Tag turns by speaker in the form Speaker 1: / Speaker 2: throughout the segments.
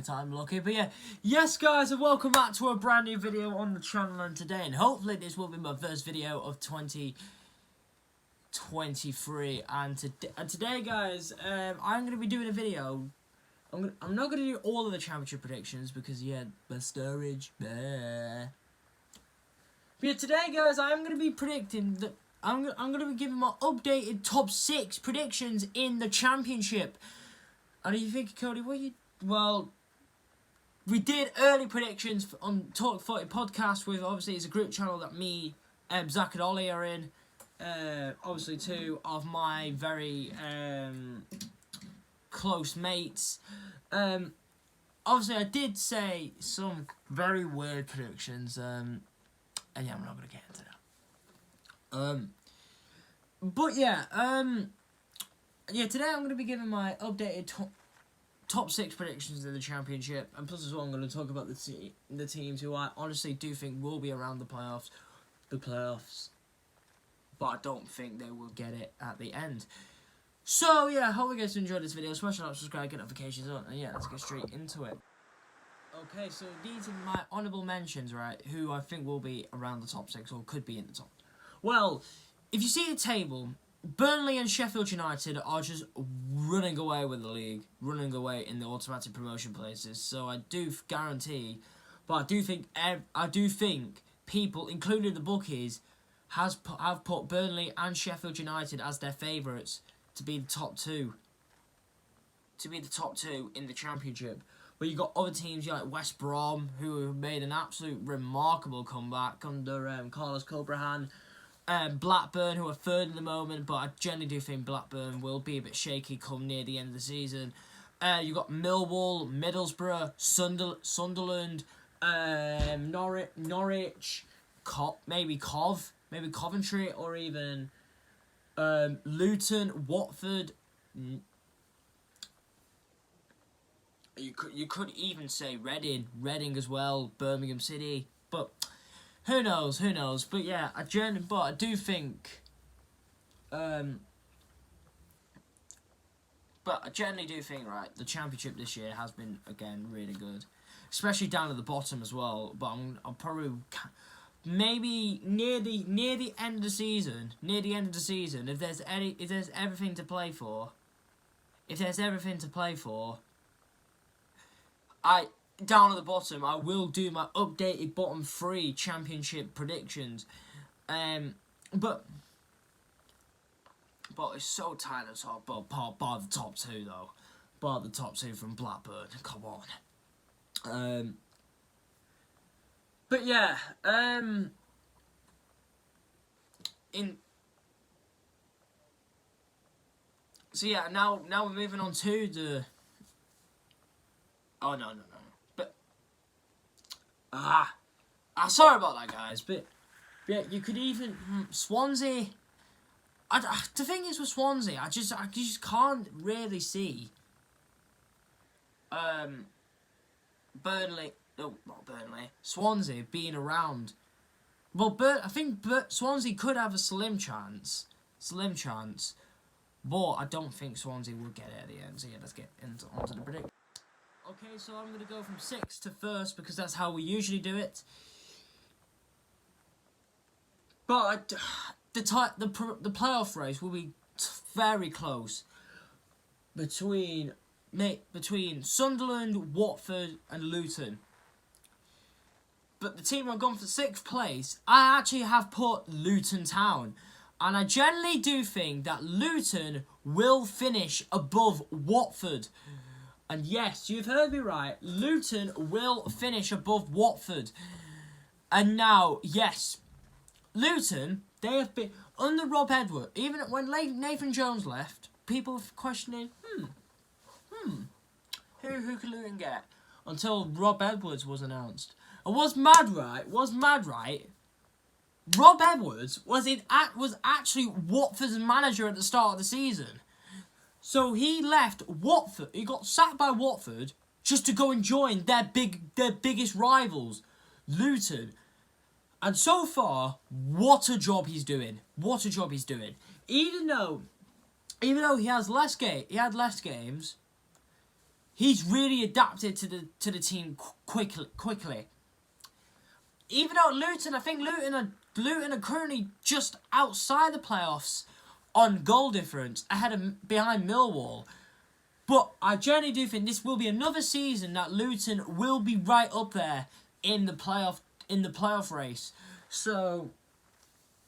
Speaker 1: time lucky. But yeah, yes guys, and welcome back to a brand new video on the channel. And today, and hopefully this will be my first video of 2023. And today guys, I'm going to be doing a video. I'm not going to do all of the championship predictions because yeah, the storage. But yeah, today guys, I'm going to be predicting that I'm going to be giving my updated top 6 predictions in the championship. And you think, Cody, well, we did early predictions on Talk 40 podcast with, obviously, it's a group channel that me, Zach and Ollie are in. Obviously, 2 of my very close mates. Obviously, I did say some very weird predictions, and yeah, I'm not going to get into that. But yeah, today I'm going to be giving my updated top 6 predictions in the championship, and plus as well I'm going to talk about the teams who I honestly do think will be around the playoffs, but I don't think they will get it at the end. So yeah, I hope you guys enjoyed this video. Smash like, subscribe, get notifications on, and yeah, let's get straight into it. Okay, so these are my honourable mentions, right, who I think will be around the top 6 or could be in the top. Well, if you see the table, Burnley and Sheffield United are just running away with the league, running away in the automatic promotion places. So I do guarantee, but I do think people, including the bookies, have put Burnley and Sheffield United as their favourites to be the top 2. To be the top 2 in the championship. But you got other teams like West Brom, who have made an absolute remarkable comeback under Carlos Cobrahan. Blackburn, who are 3rd at the moment, but I generally do think Blackburn will be a bit shaky come near the end of the season. You got Millwall, Middlesbrough, Sunderland, Norwich, maybe Coventry, or even Luton, Watford. You could even say Reading as well, Birmingham City, but who knows? But yeah, I do think, but I generally do think, right, the championship this year has been, again, really good, especially down at the bottom as well. But I'll probably maybe near the end of the season, if there's everything to play for, down at the bottom, I will do my updated bottom 3 championship predictions. But it's so tight at the top. Bar the top 2 though. Bar the top 2 from Blackburn. Come on. But yeah. So yeah. Now we're moving on to the. Oh no. Sorry about that, guys, but yeah, you could even Swansea. The thing is with Swansea, I just can't really see Swansea being around. Well, I think Swansea could have a slim chance, but I don't think Swansea will get it at the end. So yeah, let's get onto the prediction. Okay, so I'm going to go from 6th to 1st because that's how we usually do it. But the playoff race will be very close between Sunderland, Watford, and Luton. But the team I've gone for 6th place, I actually have put Luton Town, and I generally do think that Luton will finish above Watford. And yes, you've heard me right. Luton will finish above Watford. And now, yes, Luton, they have been under Rob Edwards. Even when Nathan Jones left, people were questioning, who could Luton get? Until Rob Edwards was announced. And was mad right? Rob Edwards was actually Watford's manager at the start of the season. So he left Watford. He got sacked by Watford just to go and join their biggest rivals, Luton. And so far, what a job he's doing. Even though he had less games, He's really adapted to the team quickly. Even though Luton, I think Luton are currently just outside the playoffs on goal difference, behind Millwall. But I generally do think this will be another season that Luton will be right up there in the playoff race. So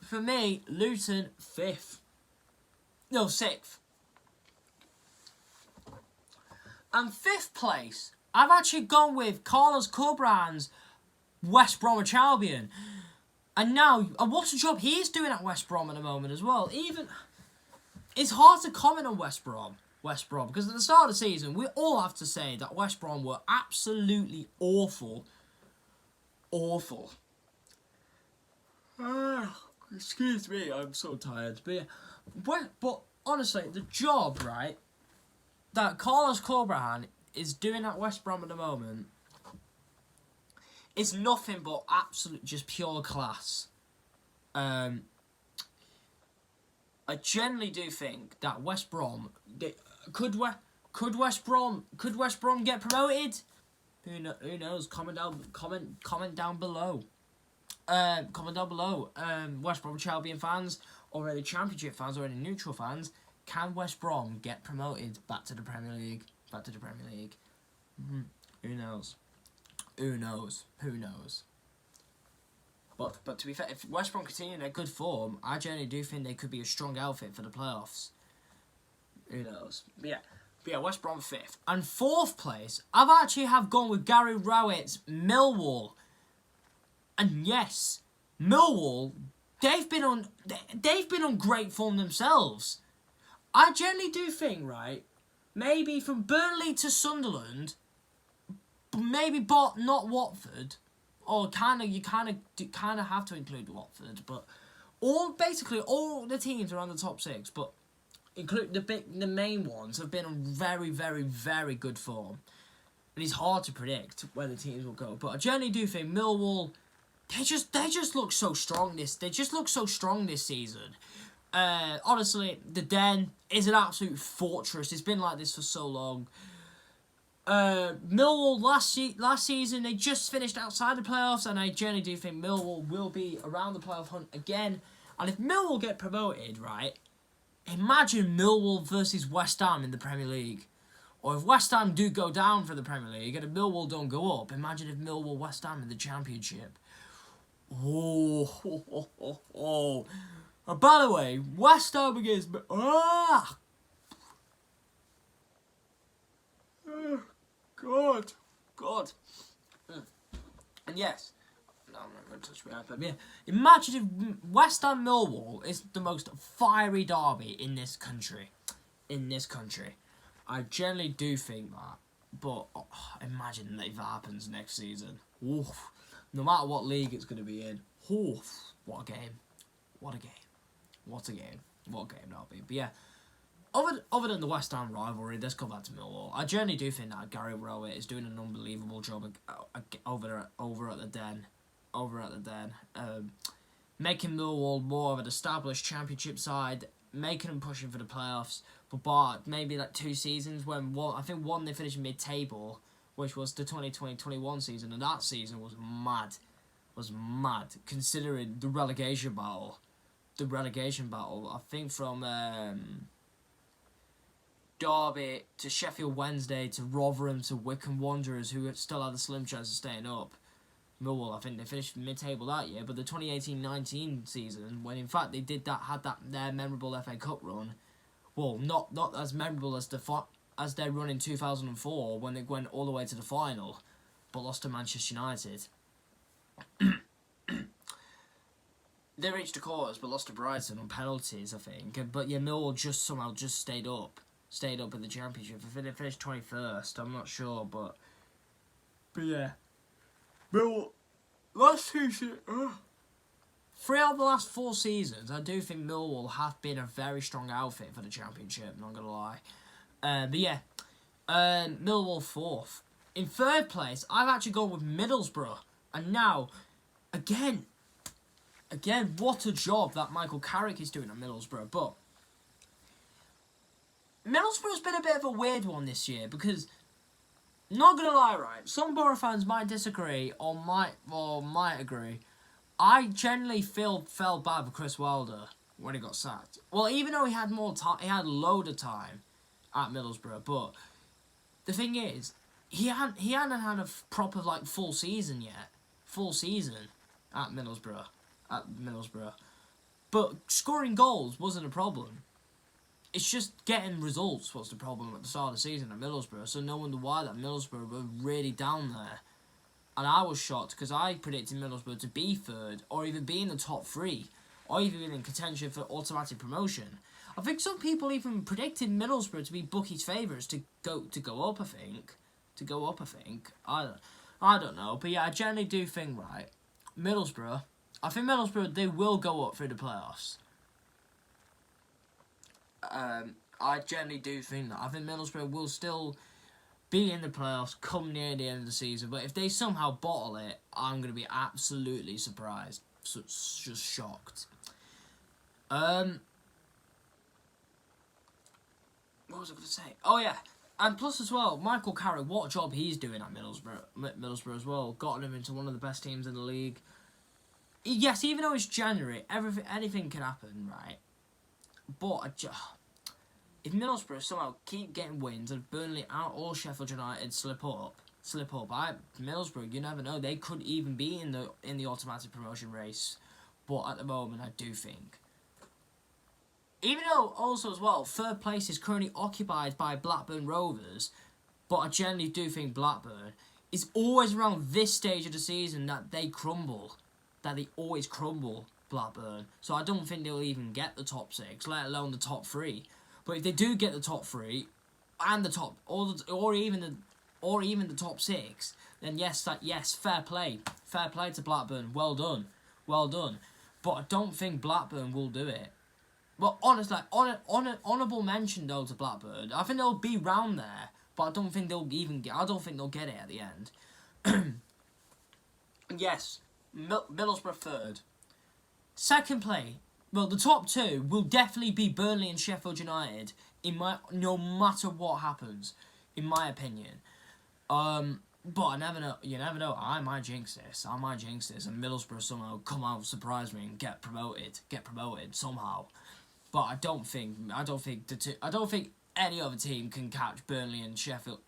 Speaker 1: for me, Luton 6th. And 5th place, I've actually gone with Carlos Corberan's West Bromwich Albion. And now, what a job he's doing at West Brom at the moment as well. It's hard to comment on West Brom, because at the start of the season, we all have to say that West Brom were absolutely awful. Awful. Excuse me, I'm so tired. But yeah, but honestly, the job, right, that Carlos Corberan is doing at West Brom at the moment is nothing but absolute, just pure class. I generally do think that West Brom could West Brom get promoted? Who knows? Comment down below. Comment down below. West Bromwich Albion fans, or any Championship fans, or any neutral fans, can West Brom get promoted back to the Premier League? Who knows? Who knows? But to be fair, if West Brom continue in their good form, I generally do think they could be a strong outfit for the playoffs. Who knows? But yeah, West Brom 5th. And 4th place, I've actually gone with Gary Rowett's Millwall. And yes, Millwall, they've been on great form themselves. I generally do think, right, maybe from Burnley to Sunderland, maybe not Watford, or you kind of have to include Watford, but basically all the teams around the top 6, but include the main ones, have been on very, very, very good form, and it's hard to predict where the teams will go. But I generally do think Millwall, they just look so strong this season. Honestly, the Den is an absolute fortress. It's been like this for so long. Millwall last season, they just finished outside the playoffs, and I generally do think Millwall will be around the playoff hunt again. And if Millwall get promoted, right, imagine Millwall versus West Ham in the Premier League. Or if West Ham do go down for the Premier League and if Millwall don't go up, imagine if Millwall West Ham in the Championship. Oh. And by the way, West Ham against... God. And yes, no, I'm not going to touch my iPad. Yeah, imagine if West Ham Millwall is the most fiery derby in this country. I generally do think that, but imagine if it happens next season. Oof. No matter what league it's going to be in. Oof. What a game that'll be. But yeah, other than the West Ham rivalry, let's go back to Millwall. I generally do think that Gary Rowett is doing an unbelievable job over at the Den. Making Millwall more of an established Championship side, making them pushing for the playoffs. But maybe like 2 seasons when one they finished mid-table, which was the 2020-21 season, and that season was mad considering the relegation battle. I think from Derby to Sheffield Wednesday to Rotherham to Wycombe Wanderers, who still had a slim chance of staying up. Millwall, I think they finished mid-table that year, but the 2018-19 season, when in fact they had their memorable FA Cup run, well, not as memorable as their run in 2004 when they went all the way to the final, but lost to Manchester United. They reached the quarters, but lost to Brighton on penalties, I think. But yeah, Millwall somehow stayed up in the Championship. I think they finished 21st. I'm not sure, but yeah, Millwall last season. 3 out of the last 4 seasons, I do think Millwall have been a very strong outfit for the Championship. Not gonna lie, but yeah, Millwall 4th. In 3rd place, I've actually gone with Middlesbrough, and now, again, what a job that Michael Carrick is doing at Middlesbrough. But Middlesbrough's been a bit of a weird one this year because not gonna lie, right? Some Borough fans might disagree or might agree. I generally felt bad for Chris Wilder when he got sacked. Well, even though he had more time, he had a load of time at Middlesbrough. But the thing is, he hadn't had a proper full season yet. Full season at Middlesbrough. But scoring goals wasn't a problem. It's just getting results was the problem at the start of the season at Middlesbrough. So no wonder why that Middlesbrough were really down there. And I was shocked because I predicted Middlesbrough to be third or even be in the top three or even in contention for automatic promotion. I think some people even predicted Middlesbrough to be bookies' favourites to go up. I don't know, but yeah, I generally do think Middlesbrough. I think Middlesbrough they will go up through the playoffs. I generally do think that. I think Middlesbrough will still be in the playoffs come near the end of the season, but if they somehow bottle it, I'm going to be absolutely surprised. So, just shocked. What was I going to say? Oh, yeah. And plus as well, Michael Carrick, what job he's doing at Middlesbrough as well. Gotten him into one of the best teams in the league. Yes, even though it's January, anything can happen, right? But if Middlesbrough somehow keep getting wins and Burnley out or Sheffield United slip up, Middlesbrough, you never know, they could even be in the automatic promotion race. But at the moment, I do think. Even though also as well, third place is currently occupied by Blackburn Rovers, but I generally do think Blackburn is always around this stage of the season that they crumble. That they always crumble, Blackburn. So I don't think they'll even get the top six, let alone the top three. But if they do get the top three, and the top, or even the top six, then yes, fair play to Blackburn. Well done. But I don't think Blackburn will do it. Well, honestly, honourable mention though to Blackburn. I think they'll be round there, but I don't think they'll get it at the end. Yes, Middlesbrough third. Second place. Well, the top two will definitely be Burnley and Sheffield United. No matter what happens, in my opinion. But I never know. You never know. I might jinx this, and Middlesbrough somehow come out, surprise me, and get promoted somehow. But I don't think any other team can catch Burnley and Sheffield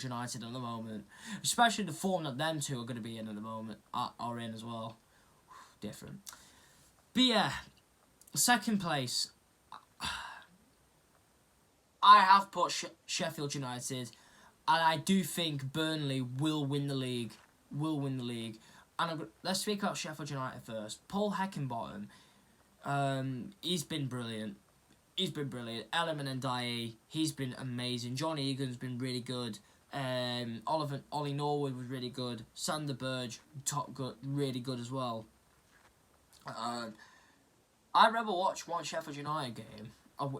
Speaker 1: United at the moment. Especially the form that them two are going to be in at the moment are in as well. Different. But yeah, second place. I have put Sheffield United, and I do think Burnley will win the league. And let's speak about Sheffield United first. Paul Heckingbottom. He's been brilliant. Eleman Ndiaye, he's been amazing. John Egan's been really good. Ollie Norwood was really good. Sander Berge, really good as well. I remember watched one Sheffield United game.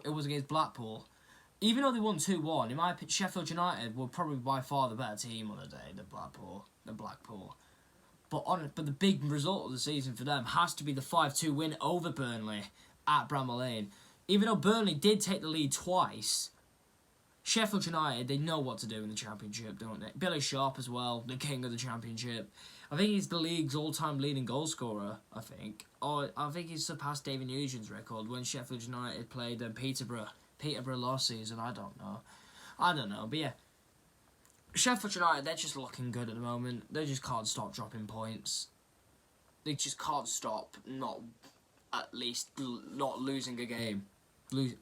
Speaker 1: It was against Blackpool. Even though they won 2-1, in my opinion, Sheffield United were probably by far the better team on the day than Blackpool. But the big result of the season for them has to be the 5-2 win over Burnley at Bramall Lane. Even though Burnley did take the lead twice, Sheffield United, they know what to do in the Championship, don't they? Billy Sharp as well, the king of the Championship. I think he's the league's all-time leading goal scorer, I think. Or I think he's surpassed David Nugent's record when Sheffield United played Peterborough last season. I don't know, but yeah. Sheffield United, they're just looking good at the moment. They just can't stop dropping points. They just can't stop not losing a game.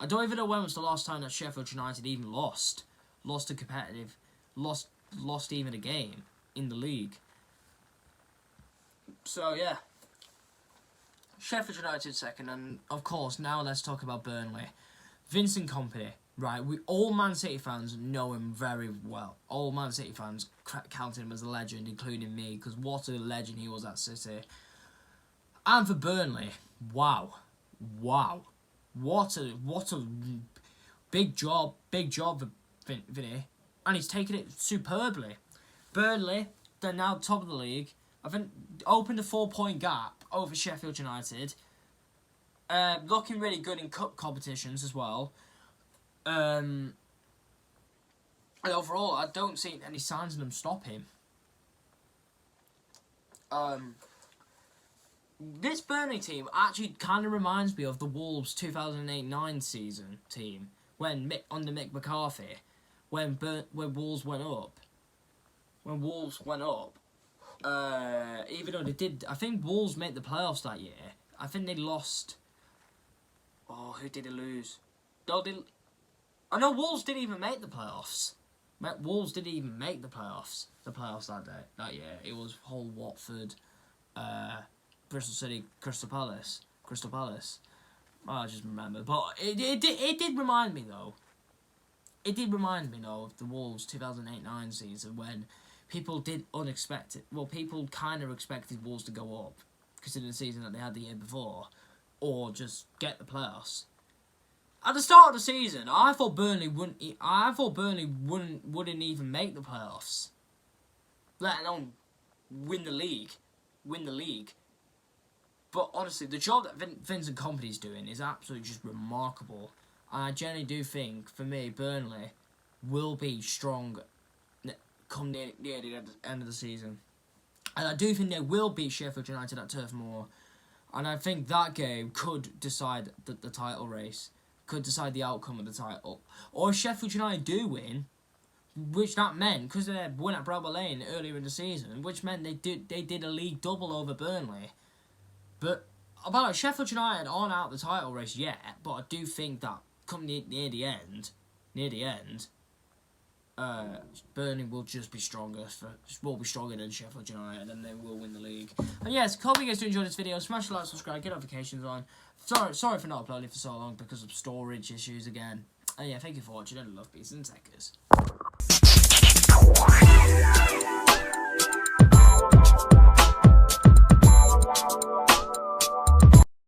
Speaker 1: I don't even know when was the last time that Sheffield United even lost a competitive, lost even a game in the league. So yeah, Sheffield United second, and of course now let's talk about Burnley. Vincent Kompany, right? All Man City fans know him very well. All Man City fans counted him as a legend, including me, because what a legend he was at City. And for Burnley, wow, what a big job for Vinny, and he's taken it superbly. Burnley, they're now top of the league. I think opened a 4-point gap over Sheffield United. Looking really good in cup competitions as well. And overall, I don't see any signs of them stopping. This Burnley team actually kind of reminds me of the Wolves 2008-9 season team under Mick McCarthy, when Wolves went up. When Wolves went up, even though they did, I think Wolves made the playoffs that year. I think they lost. Oh, who did they lose? No, I know Wolves didn't even make the playoffs. Wolves didn't even make the playoffs. That year. It was whole Watford, Bristol City, Crystal Palace. I just remember, but it did remind me though. It did remind me though of the Wolves 2008-9 season when people did unexpected. Well, people kind of expected Wolves to go up, considering the season that they had the year before, or just get the playoffs. At the start of the season, I thought Burnley wouldn't even make the playoffs, let alone win the league. But honestly, the job that Vincent Kompany's doing is absolutely just remarkable. And I genuinely do think, for me, Burnley will be strong come near the end of the season. And I do think they will beat Sheffield United at Turf Moor. And I think that game could decide the title race. Could decide the outcome of the title. Or if Sheffield United do win, which that meant, because they had won at Bramall Lane earlier in the season, which meant they did a league double over Burnley. But about Sheffield United aren't out the title race yet, but I do think that come near the end, Burnley will just be stronger. Will be stronger than Sheffield United, and they will win the league. And yes, hope you guys do enjoy this video. Smash the like, subscribe, get notifications on. Sorry for not uploading for so long because of storage issues again. And yeah, thank you for watching. And love, peace, and takers.